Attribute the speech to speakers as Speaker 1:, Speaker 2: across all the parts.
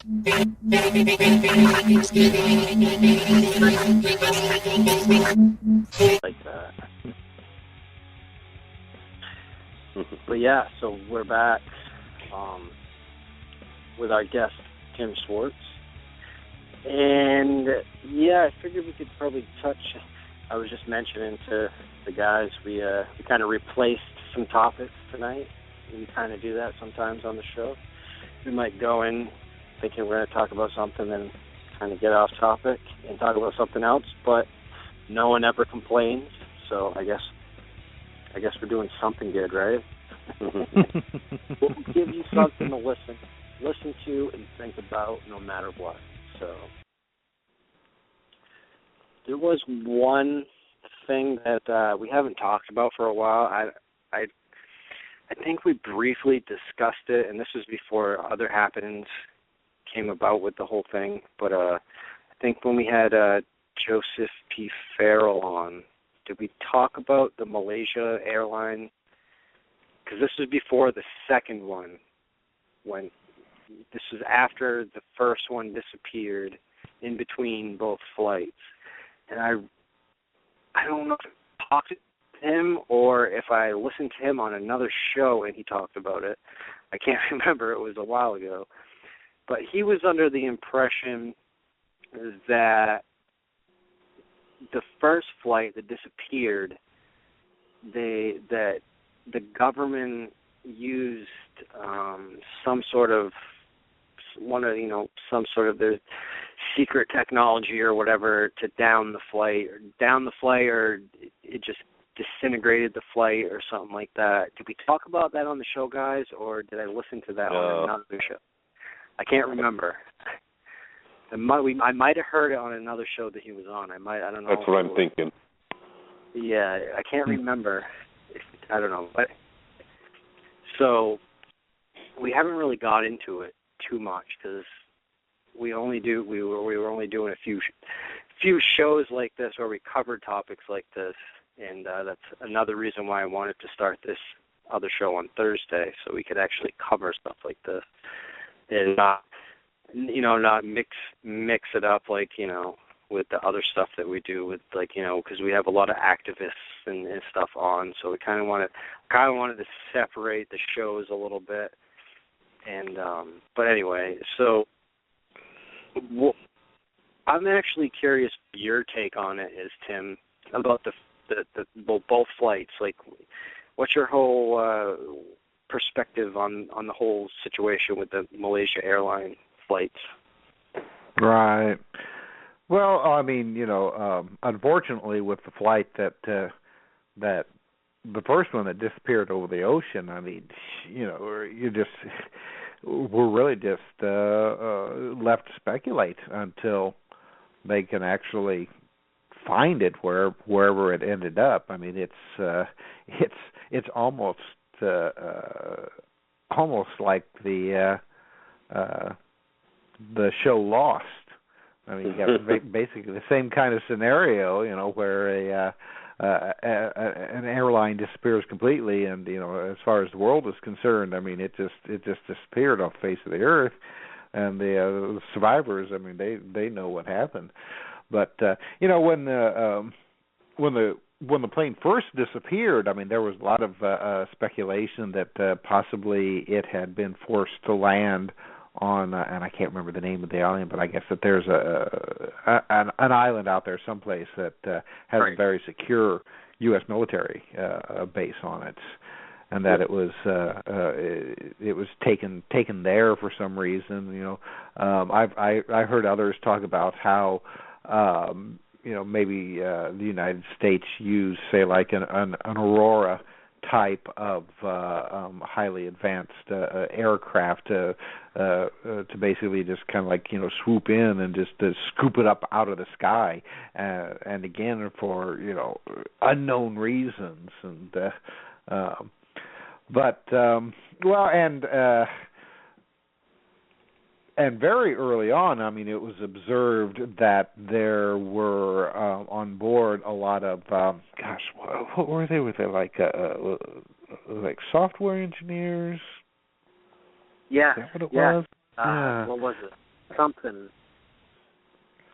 Speaker 1: Like that. But yeah, so we're back with our guest, Tim Swartz. And yeah, I figured we could probably touch, I was just mentioning to the guys, we kind of replaced some topics tonight. We kind of do that sometimes on the show. We might go in thinking we're going to talk about something and kind of get off topic and talk about something else, but no one ever complains, so I guess we're doing something good, right? We'll give you something to listen to and think about no matter what. So there was one thing that we haven't talked about for a while. I think we briefly discussed it, and this was before other happenings came about with the whole thing, but I think when we had Joseph P. Farrell on, did we talk about the Malaysia airline? Because this was before the second one. When this was after the first one disappeared, in between both flights, and I don't know if I talked to him or if I listened to him on another show and he talked about it. I can't remember. It was a while ago, but he was under the impression that the first flight that disappeared, that the government used some sort of their secret technology or whatever to down the flight, or it just disintegrated the flight or something like that. Did we talk about that on the show, guys, or did I listen to that on another show? I can't remember. I might have heard it on another show that he was on. I don't know.
Speaker 2: That's what I'm thinking.
Speaker 1: Yeah, I can't remember. I don't know. But so we haven't really got into it too much because we were only doing a few shows like this where we covered topics like this, and that's another reason why I wanted to start this other show on Thursday so we could actually cover stuff like this and not mix it up like with the other stuff that we do with because we have a lot of activists and stuff on, so we kind of wanted to separate the shows a little bit. And but anyway, so I'm actually curious your take on it is, Tim, about the both flights. Like, what's your whole perspective on the whole situation with the Malaysia airline flights?
Speaker 3: Right. Well, I mean, unfortunately, with the flight that the first one that disappeared over the ocean, I mean, we're really just left to speculate until they can actually find it wherever it ended up. I mean, it's almost like the show Lost. I mean, you got basically the same kind of scenario, where an airline disappears completely, and as far as the world is concerned, I mean, it just disappeared off the face of the earth, and the survivors, I mean, they know what happened. But when the plane first disappeared, I mean, there was a lot of speculation that possibly it had been forced to land on, and I can't remember the name of the island, but I guess that there's an island out there someplace that has a very secure U.S. military base on it, and that it was taken there for some reason. I heard others talk about how maybe the United States used, say, like an Aurora type of highly advanced aircraft to basically just kind of like swoop in and just to scoop it up out of the sky, and again for unknown reasons, and and very early on, I mean, it was observed that there were on board a lot of, what were they? Were they like software engineers?
Speaker 1: Yeah.
Speaker 3: Is that what it
Speaker 1: yeah.
Speaker 3: was?
Speaker 1: What was it? something.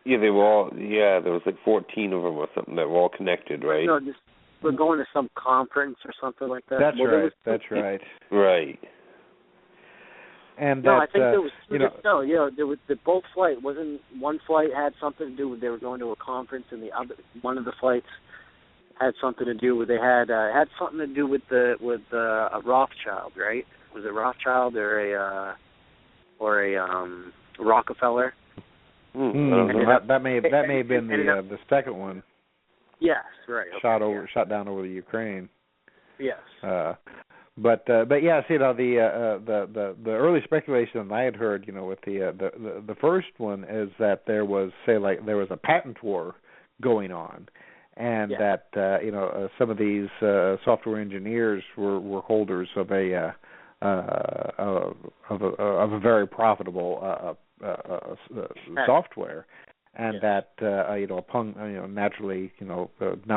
Speaker 2: Yeah, they were all. Yeah, there was like 14 of them or something that were all connected, right?
Speaker 1: No, just we're going to some conference or something like that.
Speaker 3: That's right. That's right.
Speaker 2: Right.
Speaker 3: And
Speaker 1: no,
Speaker 3: that,
Speaker 1: I think there was
Speaker 3: there
Speaker 1: was the both flight wasn't one flight had something to do with they were going to a conference, and the other one of the flights had something to do with they had something to do with a Rothschild, right? Was it Rothschild or a Rockefeller?
Speaker 3: That may have been the second one.
Speaker 1: Yes, right. Okay,
Speaker 3: shot down over the Ukraine.
Speaker 1: Yes.
Speaker 3: But yes, the early speculation I had heard, with the first one is that there was a patent war going on, and that some of these software engineers were holders of a very profitable software, and that upon naturally now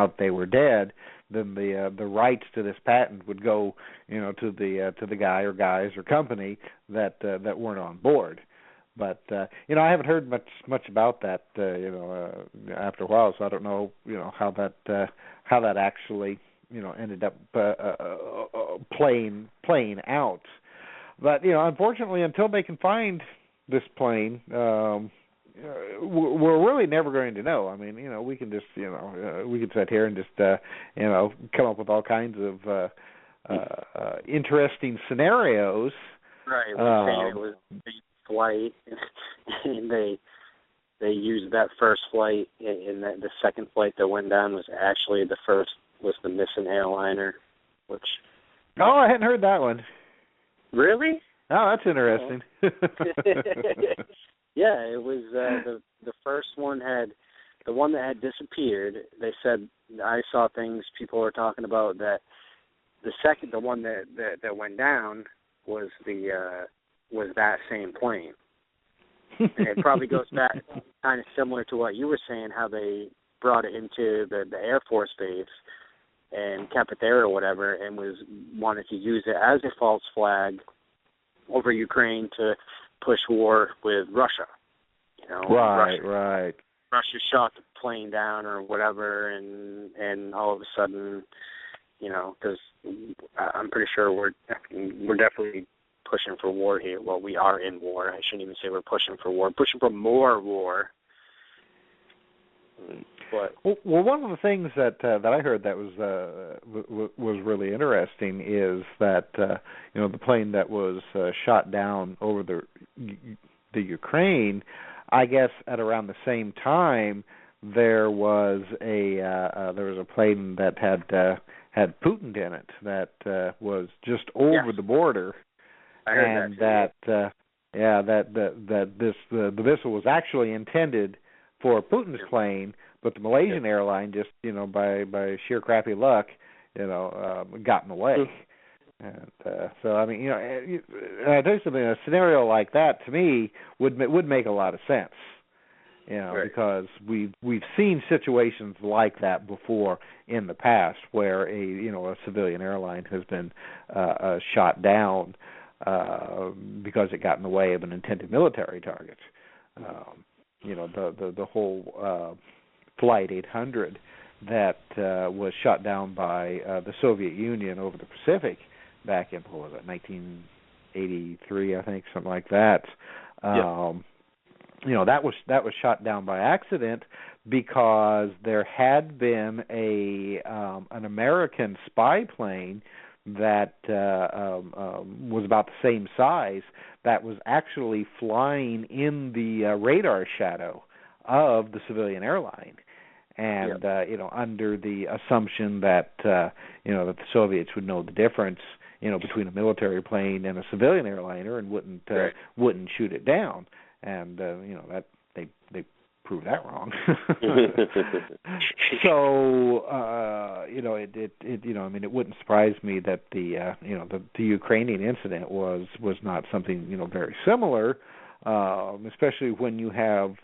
Speaker 3: that they were dead, then the rights to this patent would go to the guy or guys or company that weren't on board. But I haven't heard much about that after a while, so I don't know how that actually ended up playing out. But unfortunately, until they can find this plane, we're really never going to know. I mean, we can just we could sit here and just come up with all kinds of interesting scenarios.
Speaker 1: Right. Saying it was a flight, and they used that first flight, and the second flight that went down was actually the missing airliner, which.
Speaker 3: Oh, I hadn't heard that one.
Speaker 1: Really?
Speaker 3: Oh, that's interesting.
Speaker 1: Yeah, it was the first one the one that had disappeared. They said I saw things people were talking about that the one that went down was that same plane. And it probably goes back kind of similar to what you were saying, how they brought it into the Air Force base and kept it there or whatever, and wanted to use it as a false flag over Ukraine to push war with Russia.
Speaker 3: Right.
Speaker 1: Russia shot the plane down or whatever, and all of a sudden, because I'm pretty sure we're definitely pushing for war here. Well, we are in war. I shouldn't even say we're pushing for war. Pushing for more war. But
Speaker 3: well, one of the things that I heard that was really interesting is that the plane that was shot down over the Ukraine, I guess at around the same time there was a plane that had Putin in it that was just over the border,
Speaker 1: I heard
Speaker 3: and that the missile was actually intended for Putin's plane. But the Malaysian airline just, by sheer crappy luck, got in the way. And so, I mean, I tell you something, a scenario like that to me would make a lot of sense, because we've seen situations like that before in the past where a civilian airline has been shot down because it got in the way of an intended military target. The whole Flight 800 that was shot down by the Soviet Union over the Pacific back in 1983, I think, something like that. That was shot down by accident because there had been an American spy plane that was about the same size that was actually flying in the radar shadow of the civilian airline. And under the assumption that that the Soviets would know the difference, between a military plane and a civilian airliner, and wouldn't shoot it down, and that they proved that wrong. So it wouldn't surprise me that the Ukrainian incident was not something very similar. Especially when you have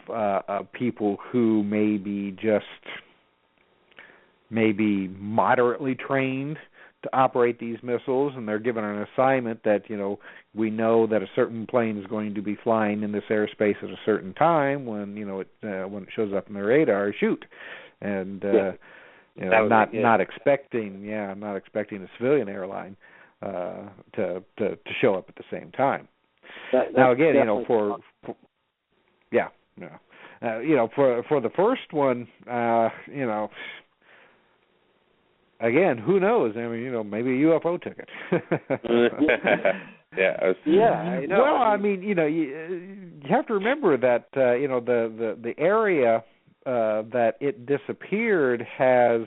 Speaker 3: people who may be moderately trained operate these missiles, and they're given an assignment that, we know that a certain plane is going to be flying in this airspace at a certain time. When when it shows up in the radar, shoot, and not expecting a civilian airline to show up at the same time. Now again, for the first one, again, who knows? I mean, maybe a UFO took it.
Speaker 1: I know.
Speaker 3: Well, I mean, you have to remember that the area that it disappeared has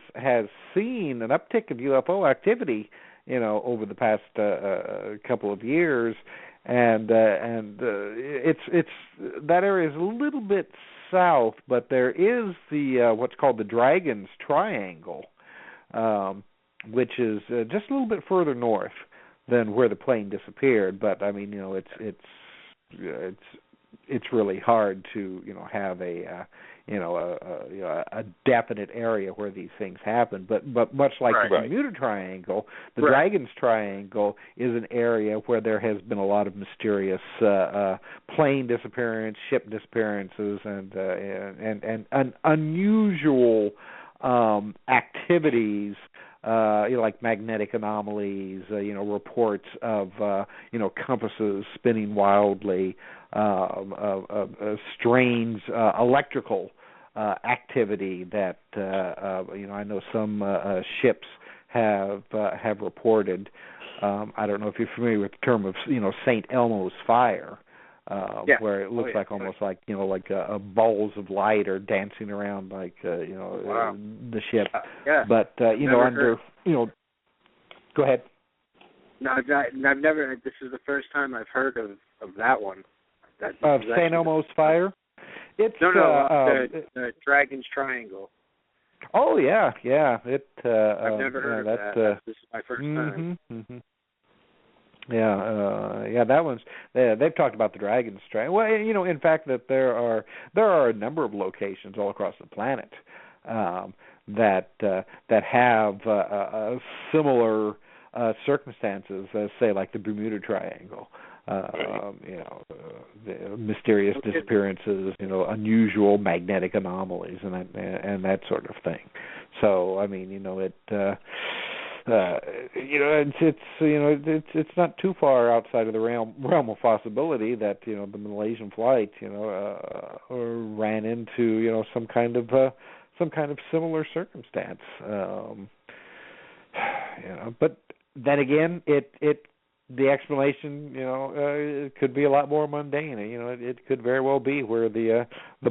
Speaker 3: seen an uptick of UFO activity, over the past couple of years, and it's that area is a little bit south, but there is the what's called the Dragon's Triangle, which is just a little bit further north than where the plane disappeared. But I mean, it's really hard to have a definite area where these things happen. But much like the Bermuda Triangle, the Dragon's Triangle is an area where there has been a lot of mysterious plane disappearance, ship disappearances, and unusual activities, like magnetic anomalies, reports of compasses spinning wildly, strange electrical activity that I know some ships have reported. I don't know if you're familiar with the term of St. Elmo's fire. Where it looks like almost like balls of light are dancing around like the ship. But under go ahead.
Speaker 1: No, I've never. This is the first time I've heard of that one.
Speaker 3: Of St. Elmo's fire. It's
Speaker 1: the Dragon's Triangle.
Speaker 3: Oh yeah. It.
Speaker 1: I've never heard of that. This is my first time.
Speaker 3: Mm-hmm. That one's. They've talked about the Dragon's Triangle. Well, in fact, that there are a number of locations all across the planet that have similar circumstances, say like the Bermuda Triangle. Mysterious disappearances, unusual magnetic anomalies, and that sort of thing. So I mean, it's not too far outside of the realm of possibility that the Malaysian flight ran into some kind of similar circumstance. But then again, the explanation it could be a lot more mundane. It could very well be where the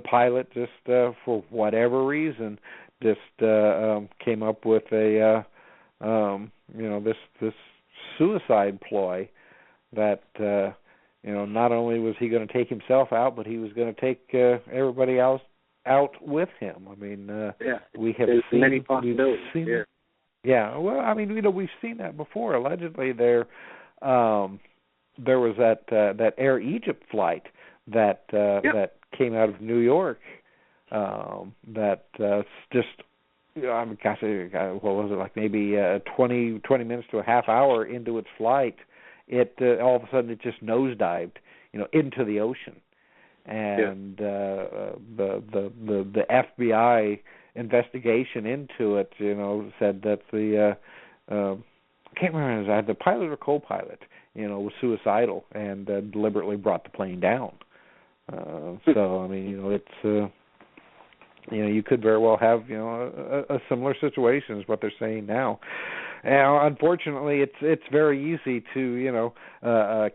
Speaker 3: pilot just for whatever reason just came up with a this suicide ploy that not only was he going to take himself out, but he was going to take everybody else out with him. I mean, we have seen
Speaker 1: many possibilities.
Speaker 3: Well, I mean, we've seen that before. Allegedly, there was that Air Egypt flight that came out of New York that just. What was it, like maybe 20 minutes to a half hour into its flight, it all of a sudden it just nosedived, into the ocean, and the FBI investigation into it, said that the I can't remember the pilot or co-pilot, was suicidal and deliberately brought the plane down. So I mean, it's. You could very well have, a similar situation is what they're saying now. Now, unfortunately, it's very easy to,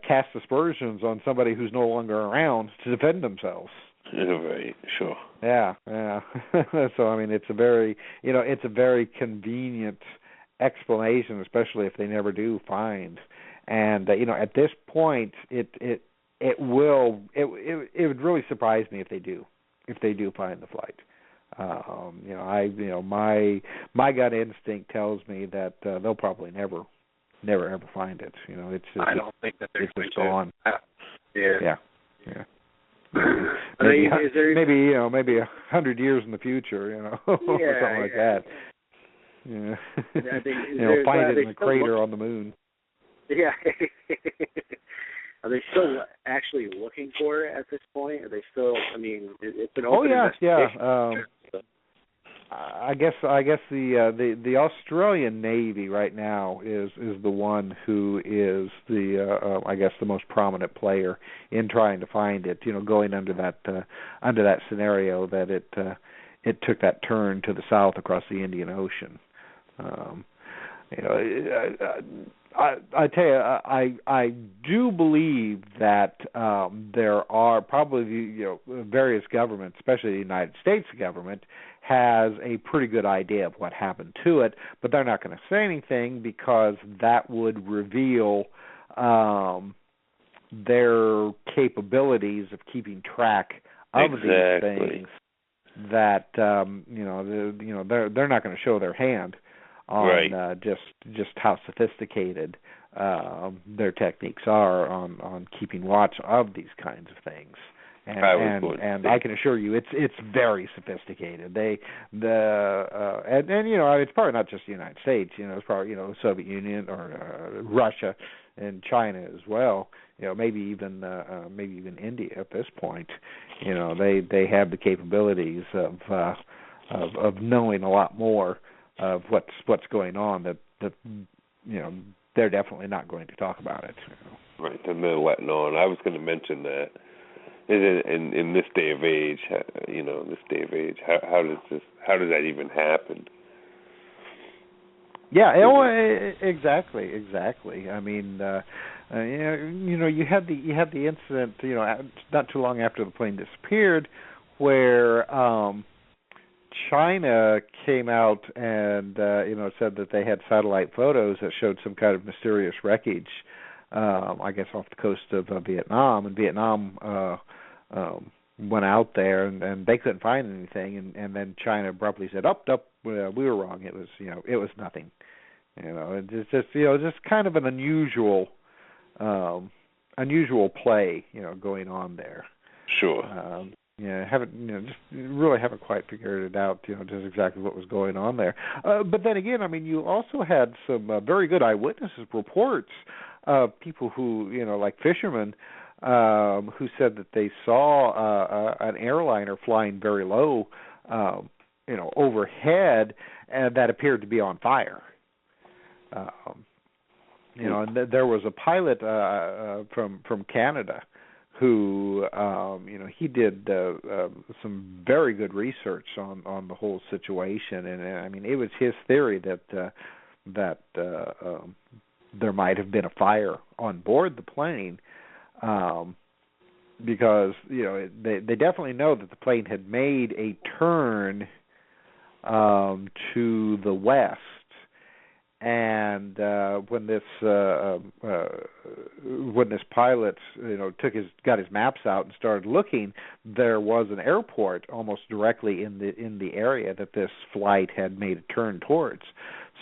Speaker 3: cast aspersions on somebody who's no longer around to defend themselves.
Speaker 2: Right, sure.
Speaker 3: Yeah. So, I mean, it's a very convenient explanation, especially if they never do find. And, at this point, it would really surprise me if they do find the flight. My gut instinct tells me that they'll probably never ever find it. It's just,
Speaker 1: I don't think that they're
Speaker 3: it's just gone.
Speaker 1: Yeah.
Speaker 3: Maybe 100 years in the future, or something like that. Yeah.
Speaker 1: I think
Speaker 3: find it in a crater on the moon.
Speaker 1: Yeah. Are they still actually looking for it at this point? Are they still? I mean, it's an open investigation.
Speaker 3: I guess the Australian Navy right now is the one who is the I guess the most prominent player in trying to find it. Going under that scenario that it took that turn to the south across the Indian Ocean. I tell you, I do believe that there are probably various governments, especially the United States government, has a pretty good idea of what happened to it, but they're not going to say anything because that would reveal their capabilities of keeping track of these things. That they're not going to show their hand on just how sophisticated their techniques are on keeping watch of these kinds of things. And I can assure you, it's very sophisticated. It's probably not just the United States. It's probably the Soviet Union or Russia and China as well. Maybe even India at this point. They have the capabilities of knowing a lot more of what's going on that they're definitely not going to talk about it.
Speaker 2: Right, and they're letting on. I was going to mention that. In this day of age, how does that even happen?
Speaker 3: Yeah, exactly. I mean, you had the incident, not too long after the plane disappeared, where China came out and said that they had satellite photos that showed some kind of mysterious wreckage, I guess off the coast of Vietnam, and Vietnam went out there and they couldn't find anything, and then China abruptly said, we were wrong. It was nothing. It's just kind of an unusual play, going on there.
Speaker 2: Sure.
Speaker 3: Haven't quite figured it out, just exactly what was going on there. But then again, I mean, you also had some very good eyewitnesses reports of people who, like fishermen, who said that they saw an airliner flying very low, overhead, and that appeared to be on fire. And there was a pilot from Canada who, he did some very good research on the whole situation, and I mean, it was his theory that there might have been a fire on board the plane, because they definitely know that the plane had made a turn to the west. And when this pilot got his maps out and started looking, there was an airport almost directly in the area that this flight had made a turn towards.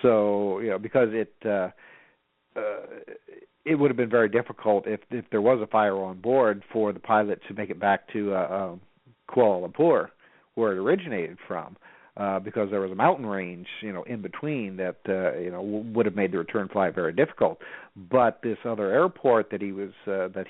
Speaker 3: So because it would have been very difficult if there was a fire on board for the pilot to make it back to Kuala Lumpur, where it originated from. Because there was a mountain range, in between that, would have made the return flight very difficult. But this other airport that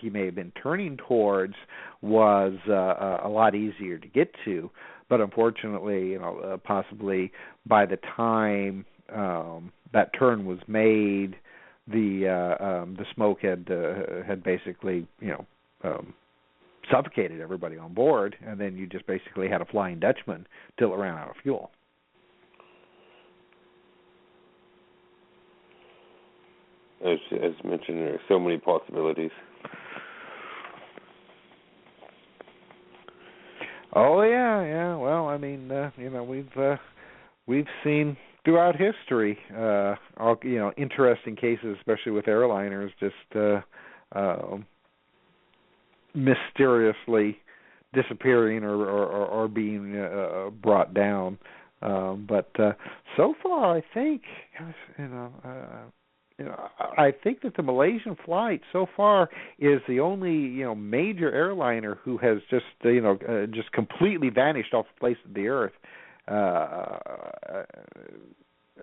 Speaker 3: he may have been turning towards was a lot easier to get to. But unfortunately, possibly by the time that turn was made, the smoke had basically, suffocated everybody on board, and then you just basically had a Flying Dutchman till it ran out of fuel.
Speaker 2: As mentioned, there are so many possibilities.
Speaker 3: Oh yeah. Well, I mean, we've seen throughout history, all interesting cases, especially with airliners, just mysteriously disappearing or being brought down, but so far I think I think that the Malaysian flight so far is the only major airliner who has just just completely vanished off the face of the earth.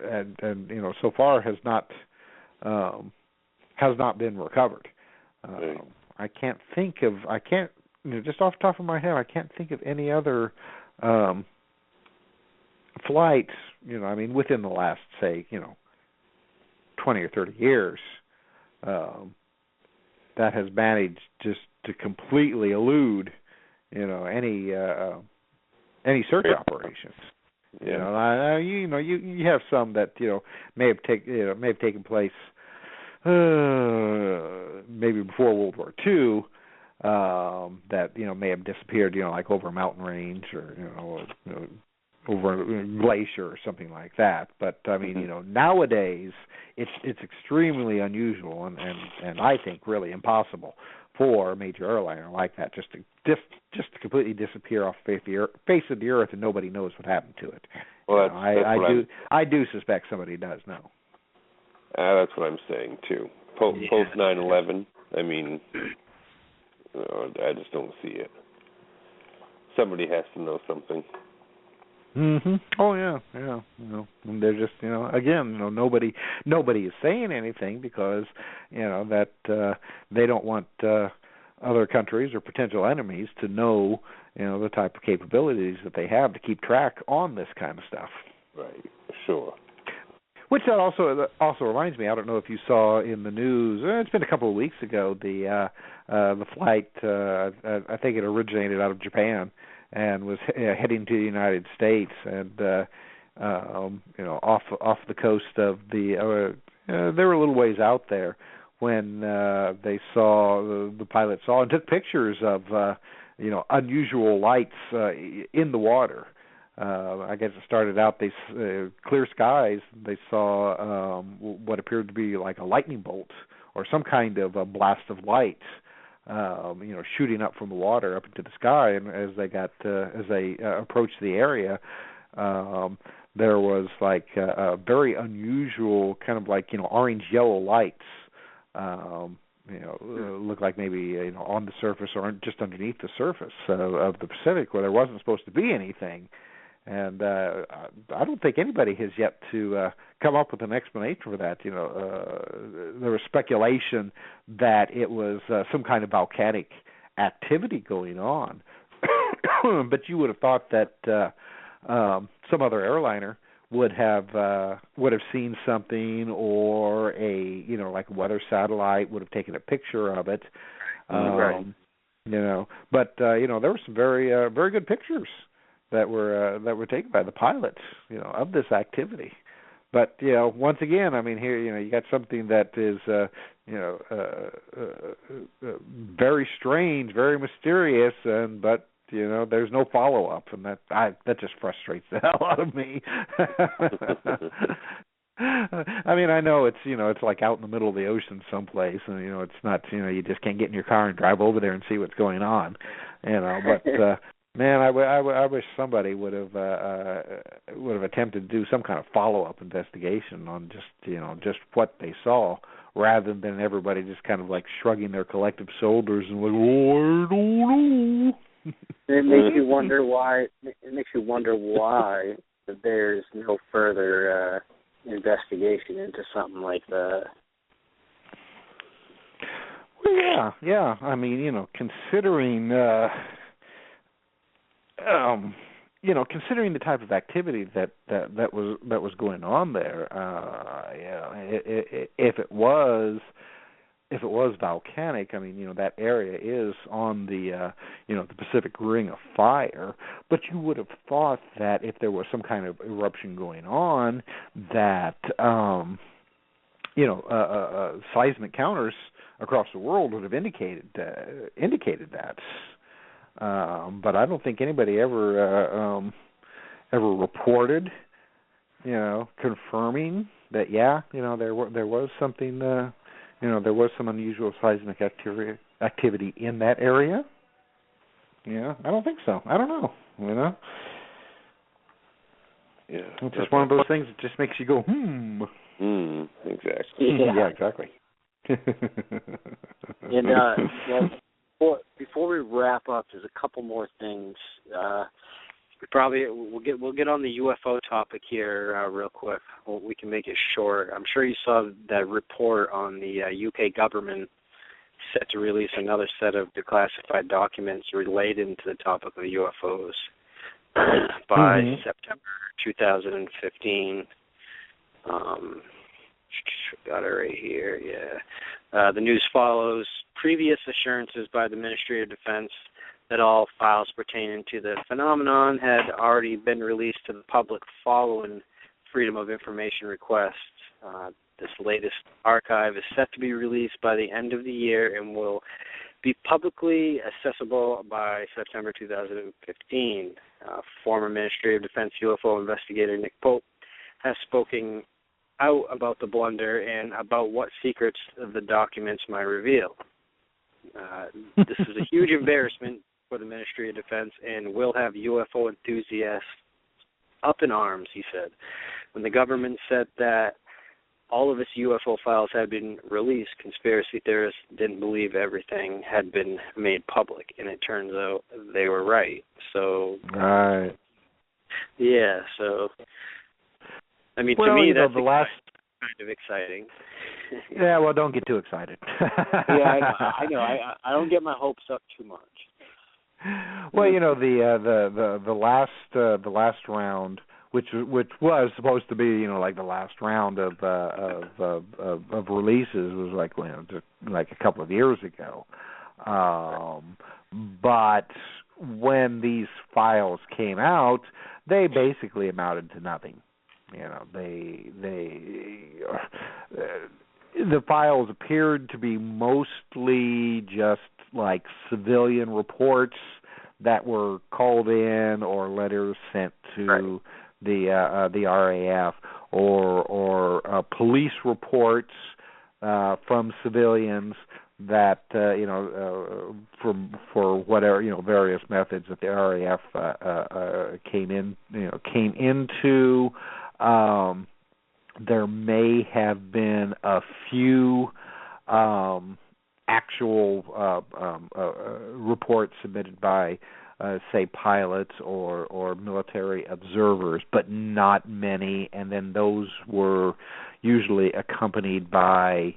Speaker 3: and so far has not been recovered. I can't just off the top of my head, I can't think of any other flights, within the last, say, 20 or 30 years, that has managed just to completely elude, any search operations.
Speaker 2: Yeah.
Speaker 3: You have some that may have taken place maybe before World War II, that may have disappeared, like over a mountain range or over a glacier or something like that. But nowadays it's extremely unusual and I think really impossible for a major airliner like that just to completely disappear off the face of the earth and nobody knows what happened to it.
Speaker 2: Well,
Speaker 3: I do suspect somebody does know.
Speaker 2: That's what I'm saying too. Post 9/11, I just don't see it. Somebody has to know something.
Speaker 3: Mhm. Oh yeah. And they're just again nobody is saying anything because that they don't want other countries or potential enemies to know the type of capabilities that they have to keep track on this kind of stuff.
Speaker 2: Right. Sure.
Speaker 3: Which that also reminds me. I don't know if you saw in the news. It's been a couple of weeks ago. The flight. I think it originated out of Japan and was heading to the United States, and off the coast of the. They were a little ways out there when they saw the pilot saw and took pictures of unusual lights in the water. I guess it started out these clear skies. They saw what appeared to be like a lightning bolt or some kind of a blast of light, shooting up from the water up into the sky. And as they approached the area, there was like a very unusual kind of like orange yellow lights. Looked like maybe on the surface or just underneath the surface of the Pacific where there wasn't supposed to be anything. And I don't think anybody has yet to come up with an explanation for that. There was speculation that it was some kind of volcanic activity going on, but you would have thought that some other airliner would have seen something, or a like a weather satellite would have taken a picture of it.
Speaker 1: Right.
Speaker 3: But there were some very good pictures that were taken by the pilots, of this activity. But once again, here you got something that is very strange, very mysterious, but there's no follow up, and that just frustrates the hell out of me. I know it's like out in the middle of the ocean someplace, and it's not you just can't get in your car and drive over there and see what's going on, but. Man, I wish somebody would have attempted to do some kind of follow-up investigation on just what they saw, rather than everybody just kind of like shrugging their collective shoulders and like, oh, I don't know.
Speaker 1: It makes you wonder why. It makes you wonder why there's no further investigation into something like that.
Speaker 3: Well, yeah. Considering. Considering the type of activity that was going on there, if it was volcanic, that area is on the the Pacific Ring of Fire. But you would have thought that if there was some kind of eruption going on, that seismic counters across the world would have indicated that. But I don't think anybody ever reported, confirming that. There was something. There was some unusual seismic activity in that area. Yeah, I don't think so. I don't know.
Speaker 2: Yeah,
Speaker 3: it's just one of those things that just makes you go,
Speaker 2: Exactly.
Speaker 3: Yeah, exactly.
Speaker 1: And before we wrap up, there's a couple more things. we'll get on the UFO topic here real quick. We can make it short. I'm sure you saw that report on the UK government set to release another set of declassified documents related to the topic of UFOs by September 2015. Got it right here. Yeah. The news follows previous assurances by the Ministry of Defense that all files pertaining to the phenomenon had already been released to the public following Freedom of Information requests. This latest archive is set to be released by the end of the year and will be publicly accessible by September 2015. Former Ministry of Defense UFO investigator Nick Pope has spoken out about the blunder and about what secrets the documents might reveal. This is a huge embarrassment for the Ministry of Defense and will have UFO enthusiasts up in arms, he said. When the government said that all of its UFO files had been released, conspiracy theorists didn't believe everything had been made public, and it turns out they were right. So,
Speaker 3: right.
Speaker 1: Yeah, so, I mean, to me, that's kind of exciting.
Speaker 3: Yeah, well, don't get too excited.
Speaker 1: Yeah, I know. I don't get my hopes up too much.
Speaker 3: Well, the last round, which was supposed to be, like the last round of releases, was like a couple of years ago. But when these files came out, they basically amounted to nothing. The files appeared to be mostly just like civilian reports that were called in or letters sent to the RAF or police reports from civilians that for whatever various methods that the RAF came into. There may have been a few actual reports submitted by, say, pilots or military observers, but not many. And then those were usually accompanied by,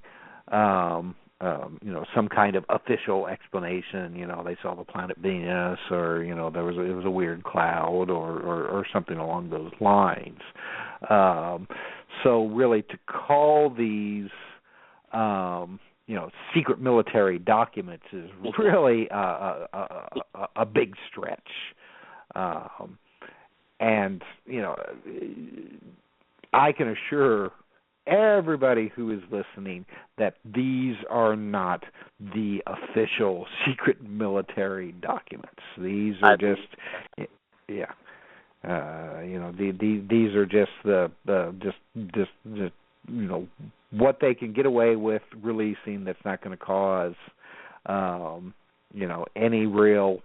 Speaker 3: some kind of official explanation. They saw the planet Venus, or it was a weird cloud, or something along those lines. So really, to call these secret military documents is really a big stretch. And I can assure everybody who is listening that these are not the official secret military documents. These are just these are just just what they can get away with releasing that's not going to cause any real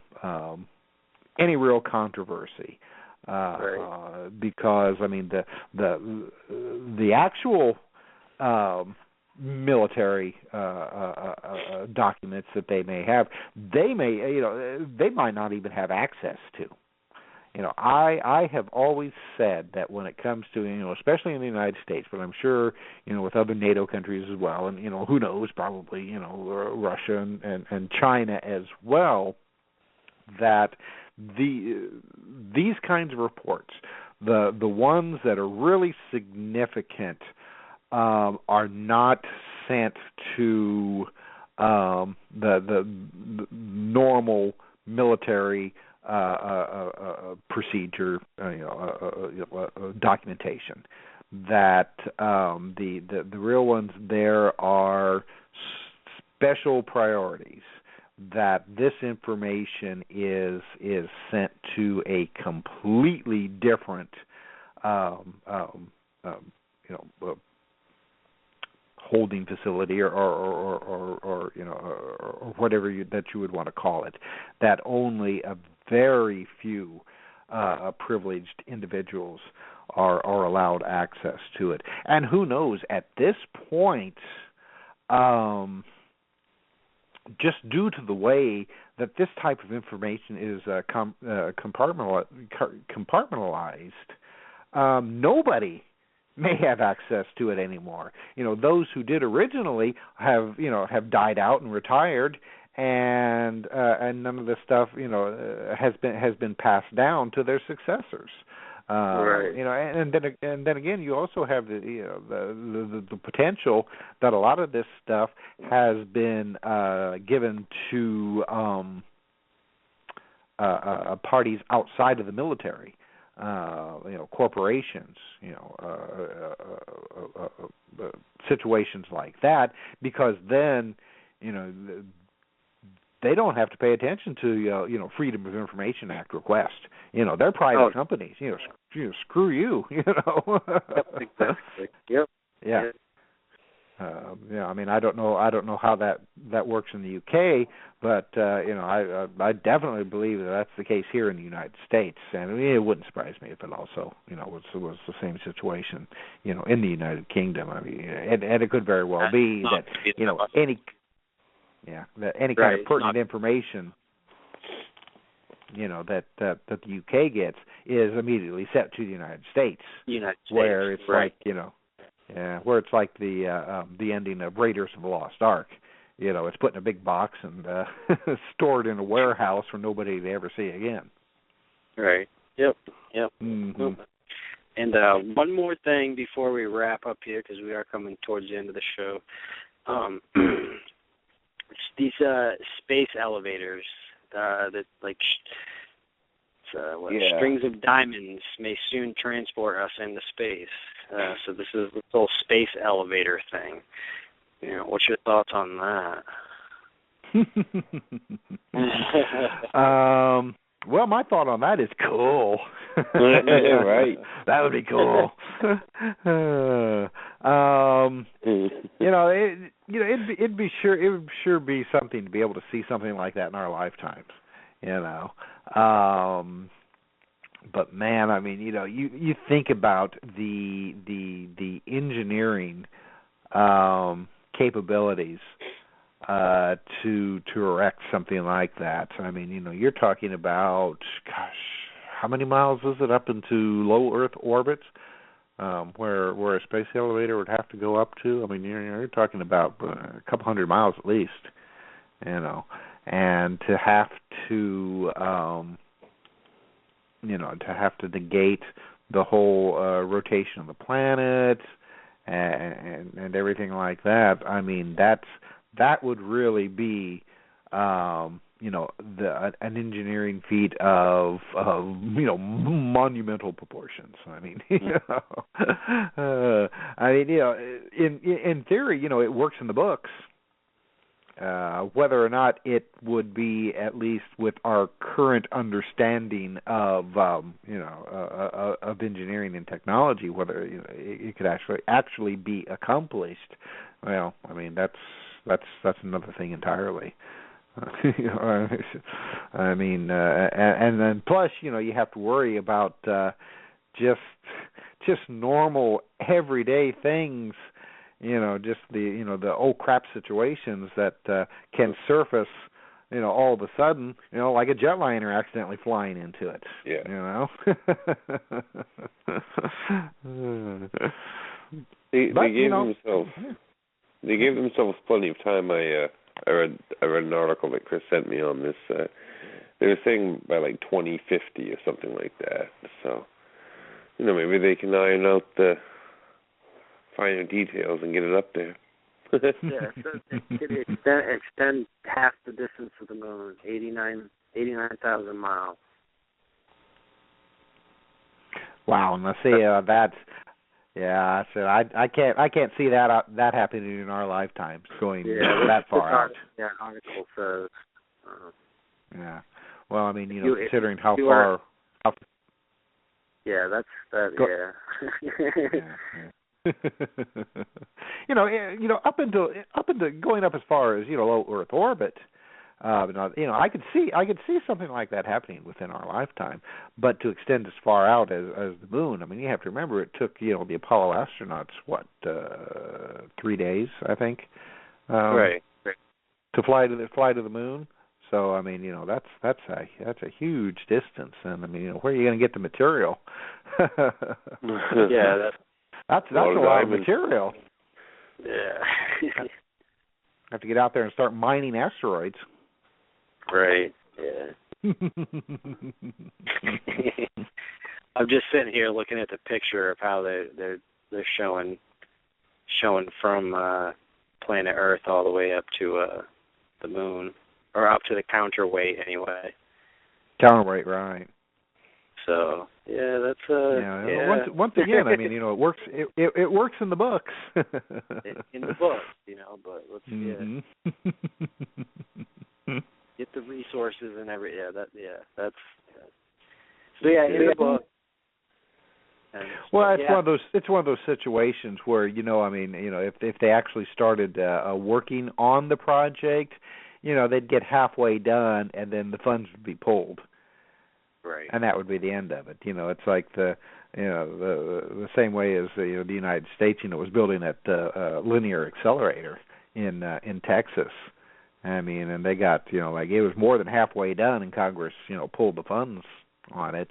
Speaker 3: controversy. Because I mean the actual military documents that they may have, they might not even have access to. I have always said that when it comes to, especially in the United States, but I'm sure, with other NATO countries as well, and, who knows, probably, Russia and China as well, that these kinds of reports, the ones that are really significant, are not sent to the normal military procedure, documentation. That the real ones there are special priorities. That this information is sent to a completely different, holding facility or whatever that you would want to call it. That only a very few privileged individuals are allowed access to it. And who knows, at this point, just due to the way that this type of information is compartmentalized, nobody may have access to it anymore. Those who did originally have died out and retired, and none of this stuff has been passed down to their successors.
Speaker 1: Right.
Speaker 3: And then again, you also have the potential that a lot of this stuff has been given to parties outside of the military, corporations, situations like that, because then they don't have to pay attention to Freedom of Information Act request. They're private companies. Screw you.
Speaker 1: Yep, exactly. Yep.
Speaker 3: Yeah. I mean, I don't know how that works in the UK, but I definitely believe that that's the case here in the United States, and it wouldn't surprise me if it also was the same situation in the United Kingdom. I mean, and it could very well be that any kind of pertinent information that the UK gets is immediately sent to the United States. Where it's
Speaker 1: right.
Speaker 3: Where it's like the ending of Raiders of the Lost Ark. It's put in a big box and stored in a warehouse for nobody to ever see again.
Speaker 1: Right. Yep.
Speaker 3: Mm-hmm.
Speaker 1: And one more thing before we wrap up here, because we are coming towards the end of the show. These space elevators that strings of diamonds may soon transport us into space. So this is the whole space elevator thing. What's your thoughts on that?
Speaker 3: Well, my thought on that is cool.
Speaker 2: Right.
Speaker 3: That would be cool. It would sure be something to be able to see something like that in our lifetimes. But man, I mean, you think about the engineering capabilities to erect something like that. I mean, you're talking about, gosh, how many miles is it up into low Earth orbit, where a space elevator would have to go up to? I mean, you're talking about a couple hundred miles at least, and to have to negate the whole rotation of the planet and everything like that. I mean, that would really be an engineering feat of monumental proportions. I mean, in theory, it works in the books. Whether or not it would be, at least with our current understanding of of engineering and technology, whether it could actually be accomplished, well, I mean, that's another thing entirely. I mean, and then plus, you have to worry about just normal everyday things. Just the oh crap situations that can surface, all of a sudden, like a jetliner accidentally flying into it.
Speaker 2: Yeah. They gave themselves plenty of time. I read an article that Chris sent me on this. They were saying by like 2050 or something like that. So, maybe they can iron out the finer details and get it up there.
Speaker 1: Yeah, so it extend half the distance of the moon, 89,000 miles.
Speaker 3: Wow, and let's see, that's so I can't see that happening in our lifetimes, going that far out.
Speaker 1: Yeah, article says.
Speaker 3: Yeah. Well, I mean, considering how far.
Speaker 1: Yeah, that's that.
Speaker 3: Up into going up as far as low Earth orbit. I could see something like that happening within our lifetime, but to extend as far out as the moon, I mean, you have to remember it took the Apollo astronauts 3 days, I think,
Speaker 1: right,
Speaker 3: to fly to the moon. So I mean, that's a huge distance, and I mean, where are you going to get the material?
Speaker 1: Yeah,
Speaker 3: that's a lot of material.
Speaker 1: Yeah.
Speaker 3: Have to get out there and start mining asteroids.
Speaker 1: Right. Yeah. I'm just sitting here looking at the picture of how they're showing from planet Earth all the way up to the moon, or up to the counterweight anyway.
Speaker 3: Counterweight, right? So
Speaker 1: yeah, that's
Speaker 3: yeah. Once again, I mean, it works. It works in the books.
Speaker 1: In the books, but let's get the resources and every that's so yeah, in the book.
Speaker 3: Well, it's one of those situations where if they actually started working on the project, they'd get halfway done and then the funds would be pulled,
Speaker 1: right?
Speaker 3: And that would be the end of it. It's like the same way as the United States, was building that linear accelerator in Texas. I mean, and they got like it was more than halfway done, and Congress pulled the funds on it,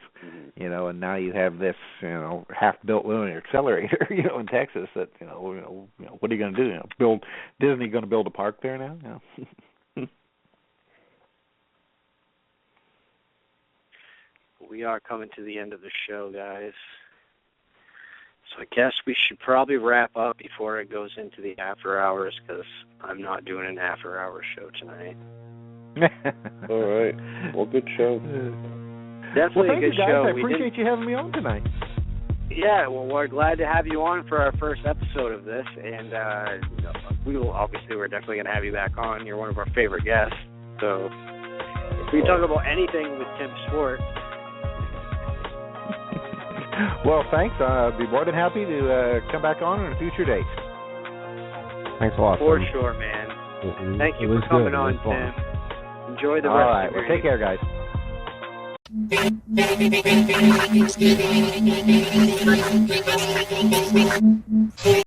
Speaker 3: and now you have this, half-built linear accelerator, in Texas. That what are you going to do? Disney going to build a park there now?
Speaker 1: We are coming to the end of the show, guys. So I guess we should probably wrap up before it goes into the after hours, because I'm not doing an after hours show tonight.
Speaker 2: All right. Well, good show.
Speaker 1: Definitely
Speaker 3: thank
Speaker 1: a good
Speaker 3: you guys.
Speaker 1: show.
Speaker 3: I appreciate you having me on tonight.
Speaker 1: Yeah, well, we're glad to have you on for our first episode of this, and we're definitely going to have you back on. You're one of our favorite guests. So if we talk about anything with Tim Swartz.
Speaker 3: Well, thanks. I'd be more than happy to come back on a future date. Thanks a lot.
Speaker 1: For sure, man. Thank you for coming on, Tim. Enjoy the rest of your
Speaker 3: Well, take care, guys.